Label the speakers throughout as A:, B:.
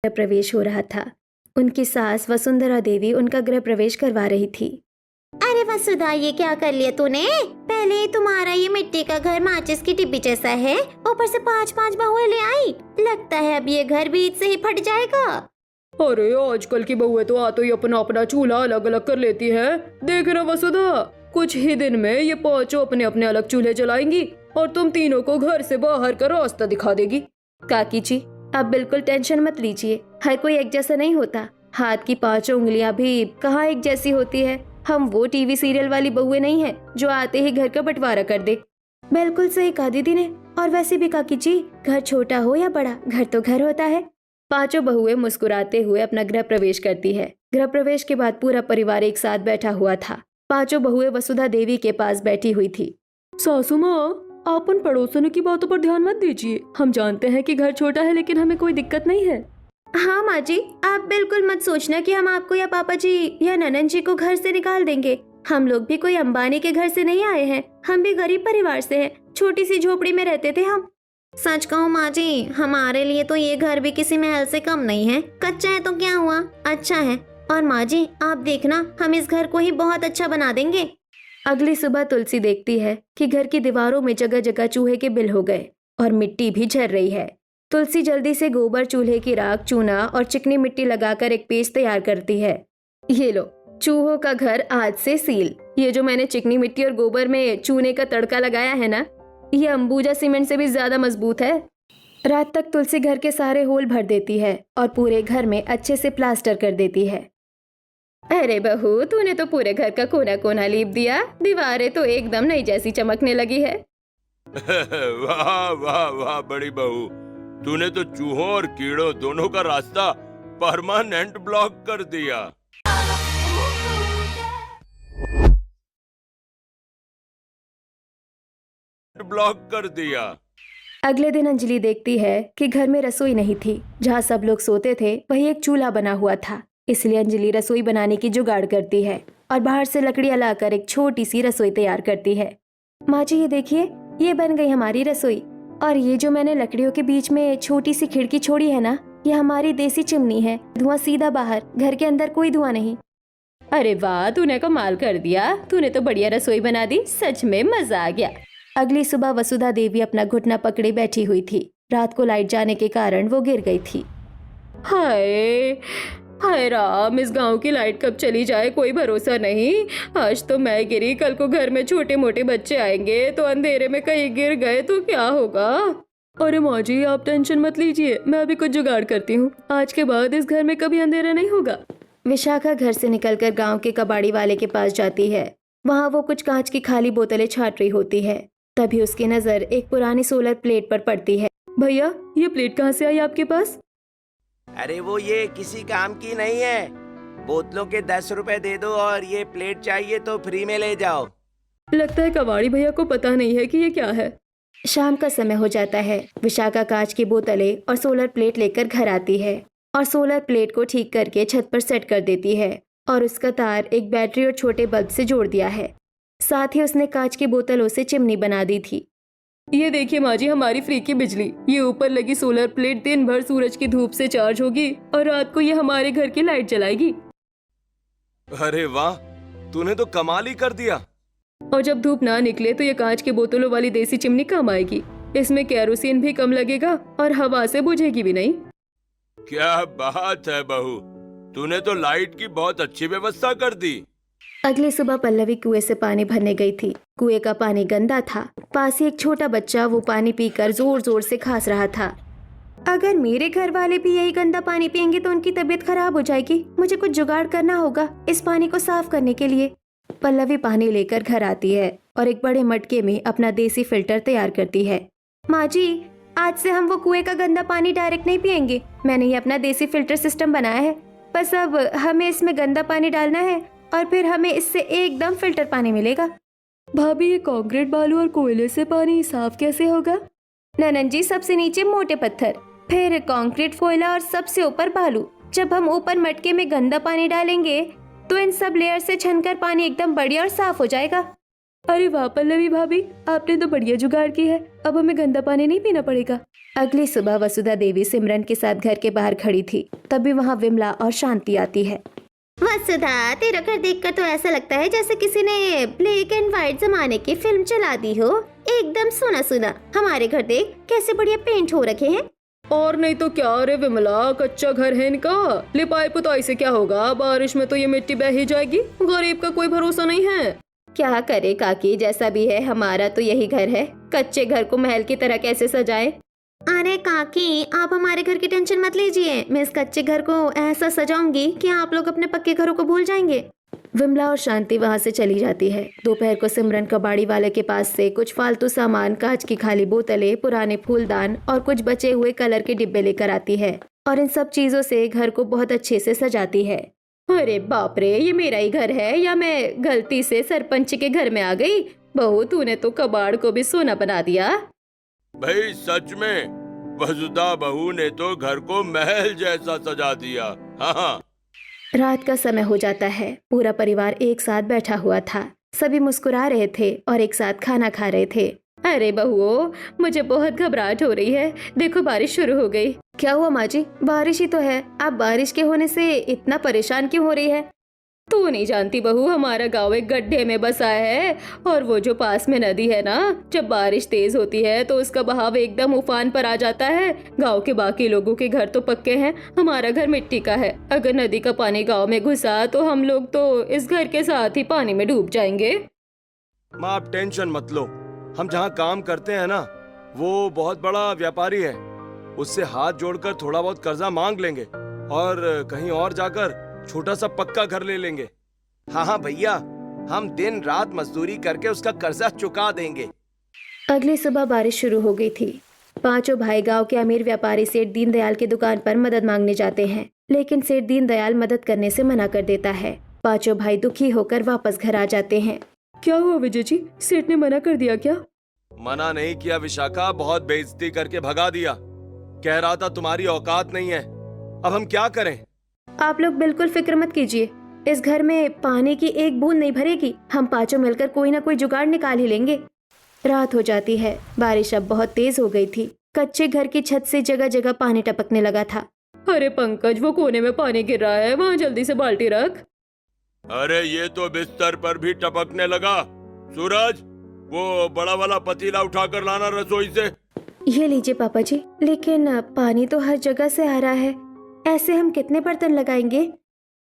A: गृह प्रवेश हो रहा था। उनकी सास वसुंधरा देवी उनका गृह प्रवेश करवा रही थी।
B: अरे वसुधा, ये क्या कर लिया तूने? पहले तुम्हारा ये मिट्टी का घर माचिस की डिब्बी जैसा है, ऊपर से 5-5 बहुएं ले आई। लगता है अब ये घर बीच से ही फट जाएगा।
C: अरे आजकल की बहुएं तो आते ही अपना अपना चूल्हा अलग अलग कर लेती है। देख ना वसुधा, कुछ ही दिन में ये पांचों अपने अपने अलग चूल्हे जलाएंगी और तुम तीनों को घर से बाहर का रास्ता दिखा देगी।
A: काकी जी, आप बिल्कुल टेंशन मत लीजिए। हर कोई एक जैसा नहीं होता। हाथ की 5 उंगलियां भी कहाँ एक जैसी होती है। हम वो टीवी सीरियल वाली बहुएं नहीं है जो आते ही घर का बंटवारा कर दे। बिल्कुल सही कहा दीदी ने। और वैसे भी काकी जी, घर छोटा हो या बड़ा, घर तो घर होता है। 5 बहुएं मुस्कुराते हुए अपना गृह प्रवेश करती है। गृह प्रवेश के बाद पूरा परिवार एक साथ बैठा हुआ था। 5 बहुएं वसुधा देवी के पास बैठी हुई थी।
C: सासू माँ, आप उन पड़ोसनों की बातों पर ध्यान मत दीजिए। हम जानते हैं कि घर छोटा है, लेकिन हमें कोई दिक्कत नहीं है।
A: हाँ माँ जी, आप बिल्कुल मत सोचना कि हम आपको या पापा जी या ननन जी को घर से निकाल देंगे। हम लोग भी कोई अंबानी के घर से नहीं आए हैं। हम भी गरीब परिवार से हैं। छोटी सी झोपड़ी में रहते थे हम।
B: सच कहूँ माँ जी, हमारे लिए तो ये घर भी किसी महल से कम नहीं है। कच्चा है तो क्या हुआ, अच्छा है। और माँ जी, आप देखना, हम इस घर को ही बहुत अच्छा बना देंगे।
A: अगली सुबह तुलसी देखती है कि घर की दीवारों में जगह जगह चूहे के बिल हो गए और मिट्टी भी झड़ रही है। तुलसी जल्दी से गोबर, चूल्हे की राख, चूना और चिकनी मिट्टी लगाकर एक पेस्ट तैयार करती है। ये लो, चूहों का घर आज से सील। ये जो मैंने चिकनी मिट्टी और गोबर में चूने का तड़का लगाया है ना, ये अंबुजा सीमेंट से भी ज्यादा मजबूत है। रात तक तुलसी घर के सारे होल भर देती है और पूरे घर में अच्छे से प्लास्टर कर देती है। अरे बहू, तूने तो पूरे घर का कोना कोना लीप दिया। दीवारें तो एकदम नई जैसी चमकने लगी है।
D: वाह वाह वाह बड़ी बहू, तूने तो चूहों और कीड़ों दोनों का रास्ता परमानेंट ब्लॉक कर दिया। ब्लॉक कर दिया।
A: अगले दिन अंजलि देखती है कि घर में रसोई नहीं थी। जहाँ सब लोग सोते थे वही एक चूल्हा बना हुआ था। इसलिए अंजलि रसोई बनाने की जुगाड़ करती है और बाहर से लकड़ियाँ लाकर एक छोटी सी रसोई तैयार करती है। माँ जी, ये देखिए, ये बन गई हमारी रसोई। और ये जो मैंने लकड़ियों के बीच में छोटी सी खिड़की छोड़ी है ना, ये हमारी देसी चिमनी है। धुआं सीधा बाहर, घर के अंदर कोई धुआं नहीं। अरे वाह, तूने कमाल कर दिया। तूने तो बढ़िया रसोई बना दी। सच में मजा आ गया। अगली सुबह वसुधा देवी अपना घुटना पकड़े बैठी हुई थी। रात को लाइट जाने के कारण वो गिर गई थी।
C: हाय हाय राम, इस गांव की लाइट कब चली जाए कोई भरोसा नहीं। आज तो मैं गिरी, कल को घर में छोटे मोटे बच्चे आएंगे तो अंधेरे में कहीं गिर गए तो क्या होगा। अरे माँ जी, आप टेंशन मत लीजिए, मैं अभी कुछ जुगाड़ करती हूँ। आज के बाद इस घर में कभी अंधेरा नहीं होगा।
A: विशाखा घर से निकलकर गांव के कबाड़ी वाले के पास जाती है। वहाँ वो कुछ कांच की खाली बोतलें छाट रही होती है। तभी उसकी नजर एक पुरानी सोलर प्लेट पर पड़ती है।
C: भैया, ये प्लेट कहाँ से आई आपके पास?
E: अरे वो ये किसी काम की नहीं है। बोतलों के 10 रुपए दे दो और ये प्लेट चाहिए तो फ्री में ले जाओ।
C: लगता है कबाड़ी भैया को पता नहीं है कि ये क्या है।
A: शाम का समय हो जाता है। विशाखा कांच की बोतलें और सोलर प्लेट लेकर घर आती है और सोलर प्लेट को ठीक करके छत पर सेट कर देती है और उसका तार एक बैटरी और छोटे बल्ब से जोड़ दिया है। साथ ही उसने कांच की बोतलों से चिमनी बना दी थी।
C: ये देखिए माँ जी, हमारी फ्री की बिजली। ये ऊपर लगी सोलर प्लेट दिन भर सूरज की धूप से चार्ज होगी और रात को ये हमारे घर की लाइट जलाएगी।
D: अरे वाह, तूने तो कमाल ही कर दिया।
C: और जब धूप ना निकले तो ये कांच के बोतलों वाली देसी चिमनी काम आएगी। इसमें केरोसिन भी कम लगेगा और हवा से बुझेगी भी नहीं।
D: क्या बात है बहू, तूने तो लाइट की बहुत अच्छी व्यवस्था कर दी।
A: अगली सुबह पल्लवी कुएं से पानी भरने गई थी। कुएं का पानी गंदा था। पास ही एक छोटा बच्चा वो पानी पीकर जोर जोर से खांस रहा था। अगर मेरे घर वाले भी यही गंदा पानी पियेंगे तो उनकी तबीयत खराब हो जाएगी। मुझे कुछ जुगाड़ करना होगा इस पानी को साफ करने के लिए। पल्लवी पानी लेकर घर आती है और एक बड़े मटके में अपना देसी फिल्टर तैयार करती है। माँ जी, आज से हम वो कुएं का गंदा पानी डायरेक्ट नहीं पियेंगे। मैंने ये अपना देसी फिल्टर सिस्टम बनाया है। बस अब हमें इसमें गंदा पानी डालना है और फिर हमें इससे एकदम फिल्टर पानी मिलेगा।
C: भाभी, ये कंक्रीट, बालू और कोयले से पानी साफ कैसे होगा?
A: ननन जी, सबसे नीचे मोटे पत्थर, फिर कंक्रीट, कोयला और सबसे ऊपर बालू। जब हम ऊपर मटके में गंदा पानी डालेंगे तो इन सब लेयर से छनकर पानी एकदम बढ़िया और साफ हो जाएगा।
C: अरे वाह पल्लवी भाभी, आपने तो बढ़िया जुगाड़ की है। अब हमें गंदा पानी नहीं पीना पड़ेगा।
A: अगली सुबह वसुधा देवी सिमरन के साथ घर के बाहर खड़ी थी। तभी वहाँ विमला और शांति आती है।
B: वसुधा, तेरा घर देखकर तो ऐसा लगता है जैसे किसी ने ब्लैक एंड व्हाइट जमाने की फिल्म चला दी हो। एकदम सुना सुना। हमारे घर देख कैसे बढ़िया पेंट हो रखे हैं।
C: और नहीं तो क्या रे विमला, कच्चा घर है इनका। लिपाई पुताई से क्या होगा, बारिश में तो ये मिट्टी बह ही जाएगी। गरीब का कोई भरोसा नहीं है।
A: क्या करे काकी, जैसा भी है हमारा तो यही घर है। कच्चे घर को महल की तरह कैसे सजाए।
B: अरे काकी, आप हमारे घर की टेंशन मत लीजिए। मैं इस कच्चे घर को ऐसा सजाऊंगी कि आप लोग अपने पक्के घरों को भूल जाएंगे।
A: विमला और शांति वहाँ से चली जाती है। दोपहर को सिमरन कबाड़ी वाले के पास से कुछ फालतू सामान, कांच की खाली बोतलें, पुराने फूलदान और कुछ बचे हुए कलर के डिब्बे लेकर आती है और इन सब चीजों से घर को बहुत अच्छे से सजाती है।
C: अरे बाप रे, ये मेरा ही घर है या मैं गलती से सरपंच के घर में आ गई। बहू, तूने तो कबाड़ को भी सोना बना दिया।
D: भाई सच में वसुधा बहू ने तो घर को महल जैसा सजा दिया। हाँ।
A: रात का समय हो जाता है। पूरा परिवार एक साथ बैठा हुआ था। सभी मुस्कुरा रहे थे और एक साथ खाना खा रहे थे।
C: अरे बहुओं, मुझे बहुत घबराहट हो रही है। देखो बारिश शुरू हो गई।
A: क्या हुआ माँ जी? बारिश ही तो है। आप बारिश के होने से इतना परेशान क्यों हो रही है?
C: तू नहीं जानती बहू, हमारा गांव एक गड्ढे में बसा है और वो जो पास में नदी है ना, जब बारिश तेज होती है तो उसका बहाव एकदम उफान पर आ जाता है। गांव के बाकी लोगों के घर तो पक्के हैं, हमारा घर मिट्टी का है। अगर नदी का पानी गांव में घुसा तो हम लोग तो इस घर के साथ ही पानी में डूब जाएंगे।
F: माँ, आप टेंशन मत लो। हम जहाँ काम करते हैं ना, वो बहुत बड़ा व्यापारी है। उससे हाथ जोड़कर थोड़ा बहुत कर्जा मांग लेंगे और कहीं और जाकर छोटा सा पक्का घर ले लेंगे।
E: हाँ हाँ भैया, हम दिन रात मजदूरी करके उसका कर्जा चुका देंगे।
A: अगली सुबह बारिश शुरू हो गई थी। पांचों भाई गांव के अमीर व्यापारी सेठ दीनदयाल की दुकान पर मदद मांगने जाते हैं, लेकिन सेठ दीनदयाल मदद करने से मना कर देता है। पांचों भाई दुखी होकर वापस घर आ जाते हैं।
C: क्या हुआ विजय जी, सेठ ने मना कर दिया क्या?
F: मना नहीं किया विशाखा, बहुत बेइज्जती करके भगा दिया। कह रहा था तुम्हारी औकात नहीं है। अब हम क्या करें?
A: आप लोग बिल्कुल फिक्र मत कीजिए। इस घर में पानी की एक बूंद नहीं भरेगी। हम पांचों मिलकर कोई ना कोई जुगाड़ निकाल ही लेंगे। रात हो जाती है। बारिश अब बहुत तेज हो गई थी। कच्चे घर की छत से जगह जगह पानी टपकने लगा था।
C: अरे पंकज, वो कोने में पानी गिर रहा है, वहाँ जल्दी से बाल्टी रख।
D: अरे ये तो बिस्तर पर भी टपकने लगा। सूरज, वो बड़ा वाला पतीला उठाकर लाना रसोई से।
A: ये लीजिए पापा जी, लेकिन पानी तो हर जगह से आ रहा है। ऐसे हम कितने बर्तन लगाएंगे?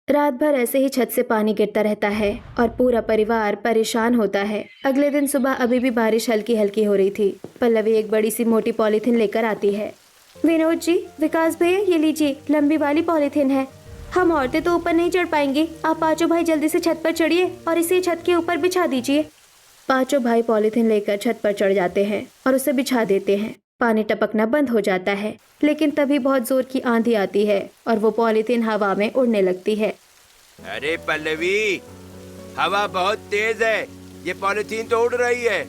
A: रात भर ऐसे ही छत से पानी गिरता रहता है और पूरा परिवार परेशान होता है। अगले दिन सुबह अभी भी बारिश हल्की हल्की हो रही थी। पल्लवी एक बड़ी सी मोटी पॉलीथीन लेकर आती है। विनोद जी, विकास भैया, ये लीजिए, लंबी वाली पॉलीथीन है। हम औरतें तो ऊपर नहीं चढ़ पाएंगी। आप पांचों भाई जल्दी से छत पर चढ़िए और इसे छत के ऊपर बिछा दीजिए। पांचों भाई पॉलीथीन लेकर छत पर चढ़ जाते हैं और उसे बिछा देते हैं। पानी टपकना बंद हो जाता है, लेकिन तभी बहुत जोर की आंधी आती है और वो पॉलीथीन हवा में उड़ने लगती है।
E: अरे पल्लवी, हवा बहुत तेज है, ये पॉलिथीन तो उड़ रही है।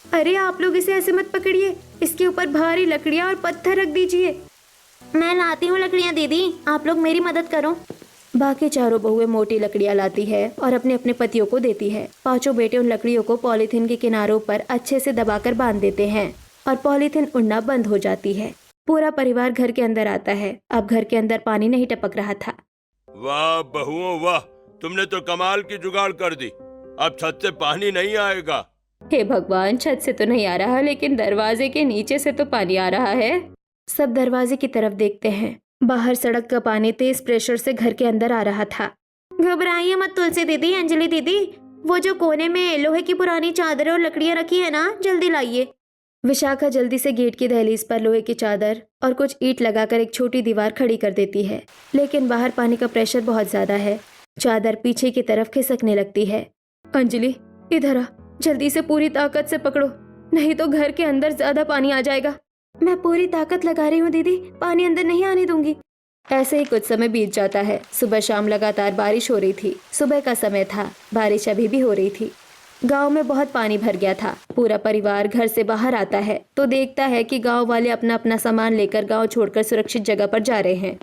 A: अरे आप लोग इसे ऐसे मत पकड़िए, इसके ऊपर भारी लकड़ियाँ और पत्थर रख दीजिए।
B: मैं लाती हूँ लकड़ियाँ दीदी, आप लोग मेरी मदद करो।
A: बाकी चारों बहुएं मोटी लकड़ियाँ लाती है और अपने अपने पतियों को देती है। पांचों बेटे उन लकड़ियों को पॉलीथीन के किनारों पर अच्छे से दबाकर बांध देते हैं और पॉलीथीन उड़ना बंद हो जाती है। पूरा परिवार घर के अंदर आता है। अब घर के अंदर पानी नहीं टपक रहा था।
D: वाह बहुओं वाह, तुमने तो कमाल की जुगाड़ कर दी। अब छत से पानी नहीं आएगा।
C: हे भगवान, छत से तो नहीं आ रहा, लेकिन दरवाजे के नीचे से तो पानी आ रहा है।
A: सब दरवाजे की तरफ देखते हैं। बाहर सड़क का पानी तेज प्रेशर से घर के अंदर आ रहा था।
B: घबराइए मत तुलसी दीदी, अंजलि दीदी, वो जो कोने में लोहे की पुरानी चादर और लकड़ियाँ रखी है ना, जल्दी लाइए।
A: विशाखा जल्दी से गेट की दहलीज पर लोहे की चादर और कुछ ईंट लगाकर एक छोटी दीवार खड़ी कर देती है, लेकिन बाहर पानी का प्रेशर बहुत ज्यादा है। चादर पीछे की तरफ खिसकने लगती है।
C: अंजलि, इधर आ, जल्दी से पूरी ताकत से पकड़ो, नहीं तो घर के अंदर ज्यादा पानी आ जाएगा।
A: मैं पूरी ताकत लगा रही हूँ दीदी, पानी अंदर नहीं आने दूंगी। ऐसे ही कुछ समय बीत जाता है। सुबह शाम लगातार बारिश हो रही थी। सुबह का समय था, बारिश अभी भी हो रही थी। गांव में बहुत पानी भर गया था। पूरा परिवार घर से बाहर आता है तो देखता है कि गांव वाले अपना अपना सामान लेकर गांव छोड़कर सुरक्षित जगह पर जा रहे हैं।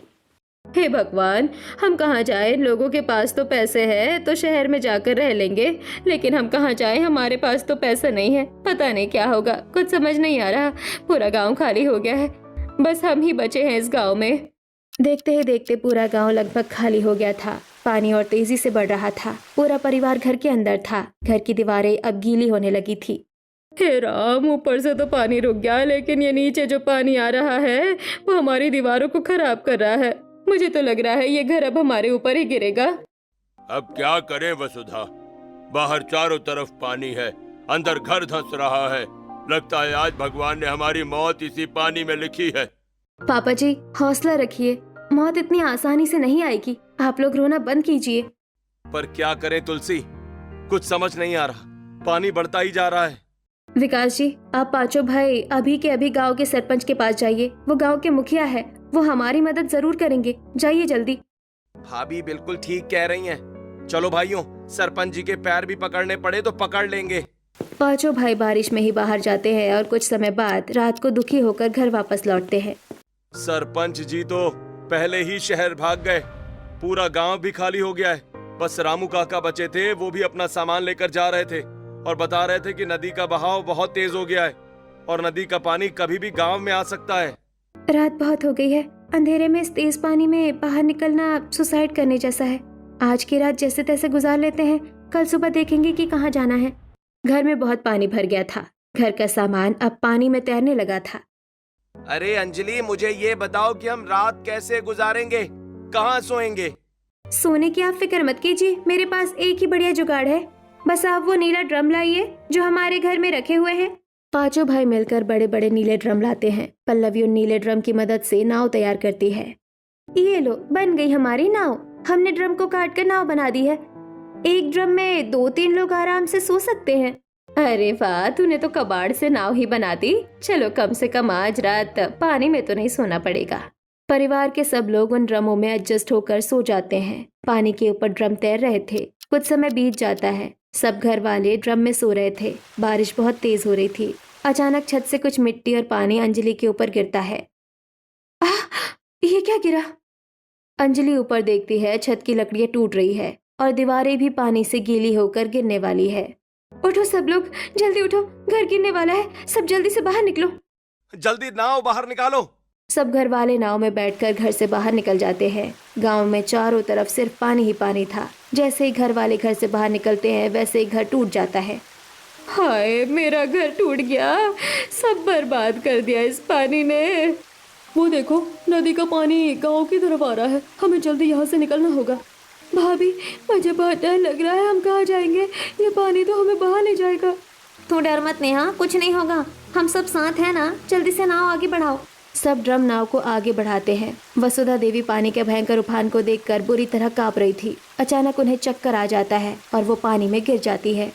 C: हे भगवान, हम कहाँ जाए? लोगों के पास तो पैसे है तो शहर में जाकर रह लेंगे, लेकिन हम कहाँ जाए? हमारे पास तो पैसा नहीं है। पता नहीं क्या होगा, कुछ समझ नहीं आ रहा। पूरा गांव खाली हो गया है। बस हम ही बचे हैं इस गांव में।
A: देखते ही देखते पूरा गांव लगभग खाली हो गया था। पानी और तेजी से बढ़ रहा था। पूरा परिवार घर के अंदर था। घर की दीवारें अब गीली होने लगी थी।
C: हे राम, ऊपर से तो पानी रुक गया, लेकिन ये नीचे जो पानी आ रहा है वो हमारी दीवारों को खराब कर रहा है। मुझे तो लग रहा है ये घर अब हमारे ऊपर ही गिरेगा।
D: अब क्या करें वसुधा, बाहर चारों तरफ पानी है, अंदर घर धंस रहा है। लगता है आज भगवान ने हमारी मौत इसी पानी में लिखी है।
A: पापा जी हौसला रखिए, मौत इतनी आसानी से नहीं आएगी। आप लोग रोना बंद कीजिए।
F: पर क्या करें तुलसी, कुछ समझ नहीं आ रहा, पानी बढ़ता ही जा रहा है।
A: विकास जी, आप पांचों भाई अभी के अभी गांव के सरपंच के पास जाइए। वो गांव के मुखिया है, वो हमारी मदद जरूर करेंगे। जाइए जल्दी।
F: भाभी बिल्कुल ठीक कह रही हैं। चलो भाइयों, सरपंच जी के पैर भी पकड़ने पड़े तो पकड़ लेंगे।
A: पांचों भाई बारिश में ही बाहर जाते हैं और कुछ समय बाद रात को दुखी होकर घर वापस लौटते हैं।
F: सरपंच जी तो पहले ही शहर भाग गए। पूरा गांव भी खाली हो गया है। बस रामू काका बचे थे, वो भी अपना सामान लेकर जा रहे थे और बता रहे थे कि नदी का बहाव बहुत तेज हो गया है और नदी का पानी कभी भी गांव में आ सकता है।
A: रात बहुत हो गई है। अंधेरे में इस तेज पानी में बाहर निकलना सुसाइड करने जैसा है। आज की रात जैसे तैसे गुजार लेते हैं, कल सुबह देखेंगे कि कहाँ जाना है। घर में बहुत पानी भर गया था। घर का सामान अब पानी में तैरने लगा था।
F: अरे अंजलि, मुझे ये बताओ कि हम रात कैसे गुजारेंगे, कहाँ सोएंगे?
A: सोने की आप फिक्र मत कीजिए, मेरे पास एक ही बढ़िया जुगाड़ है। बस आप वो नीला ड्रम लाइए जो हमारे घर में रखे हुए हैं। पांचों भाई मिलकर बड़े बड़े नीले ड्रम लाते हैं। पल्लवी उन नीले ड्रम की मदद से नाव तैयार करती है। ये लो, बन गई हमारी नाव। हमने ड्रम को काट कर नाव बना दी है। एक ड्रम में 2-3 लोग आराम से सो सकते हैं।
C: अरे वाह, तूने तो कबाड़ से नाव ही बना दी। चलो, कम से कम आज रात पानी में तो नहीं सोना पड़ेगा।
A: परिवार के सब लोग उन ड्रमों में एडजस्ट होकर सो जाते हैं। पानी के ऊपर ड्रम तैर रहे थे। कुछ समय बीत जाता है। सब घर वाले ड्रम में सो रहे थे। बारिश बहुत तेज हो रही थी। अचानक छत से कुछ मिट्टी और पानी अंजलि के ऊपर गिरता है। ये क्या गिरा? अंजलि ऊपर देखती है, छत की लकड़ियां टूट रही है और दीवारें भी पानी से गीली होकर गिरने वाली है। उठो सब लोग, जल्दी उठो, घर गिरने वाला है। सब जल्दी से बाहर निकलो।
F: जल्दी नाव बाहर निकालो।
A: सब घर वाले नाव में बैठकर घर से बाहर निकल जाते हैं। गांव में चारों तरफ सिर्फ पानी ही पानी था। जैसे ही घर वाले घर से बाहर निकलते हैं, वैसे ही घर टूट जाता है।
C: हाय, मेरा घर टूट गया, सब बर्बाद कर दिया इस पानी ने। वो देखो, नदी का पानी गांव की तरफ आ रहा है। हमें जल्दी यहाँ से निकलना होगा। भाभी, मुझे बहुत डर लग रहा है। हम कहाँ जाएंगे? ये पानी तो हमें बहा ले जाएगा।
B: तू डर मत नेहा, कुछ नहीं होगा। हम सब साथ हैं ना। जल्दी से नाव आगे बढ़ाओ।
A: सब ड्रम नाव को आगे बढ़ाते हैं। वसुधा देवी पानी के भयंकर उफान को देखकर बुरी तरह कांप रही थी। अचानक उन्हें चक्कर आ जाता है और वो पानी में गिर जाती है।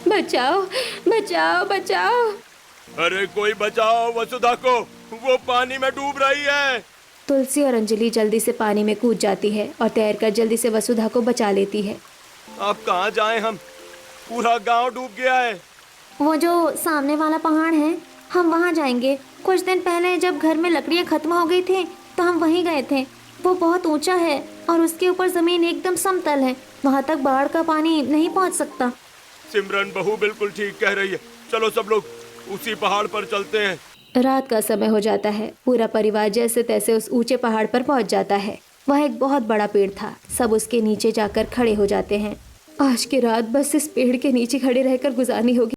C: बचाओ, बचाओ, बचाओ।
D: अरे कोई बचाओ वसुधा को, वो पानी में डूब रही है।
A: तुलसी और अंजलि जल्दी से पानी में कूद जाती है और तैरकर जल्दी से वसुधा को बचा लेती है।
F: अब कहाँ जाएं हम? पूरा गांव डूब गया है।
B: वो जो सामने वाला पहाड़ है, हम वहाँ जाएंगे। कुछ दिन पहले जब घर में लकड़ियाँ खत्म हो गई थी तो हम वहीं गए थे। वो बहुत ऊंचा है और उसके ऊपर जमीन एकदम समतल है। वहाँ तक बाढ़ का पानी नहीं पहुँच सकता।
D: सिमरन बहू बिल्कुल ठीक कह रही है। चलो सब लोग उसी पहाड़ पर चलते हैं।
A: रात का समय हो जाता है। पूरा परिवार जैसे तैसे उस ऊंचे पहाड़ पर पहुंच जाता है। वह एक बहुत बड़ा पेड़ था। सब उसके नीचे जाकर खड़े हो जाते हैं। आज की रात बस इस पेड़ के नीचे खड़े रहकर गुजारनी होगी।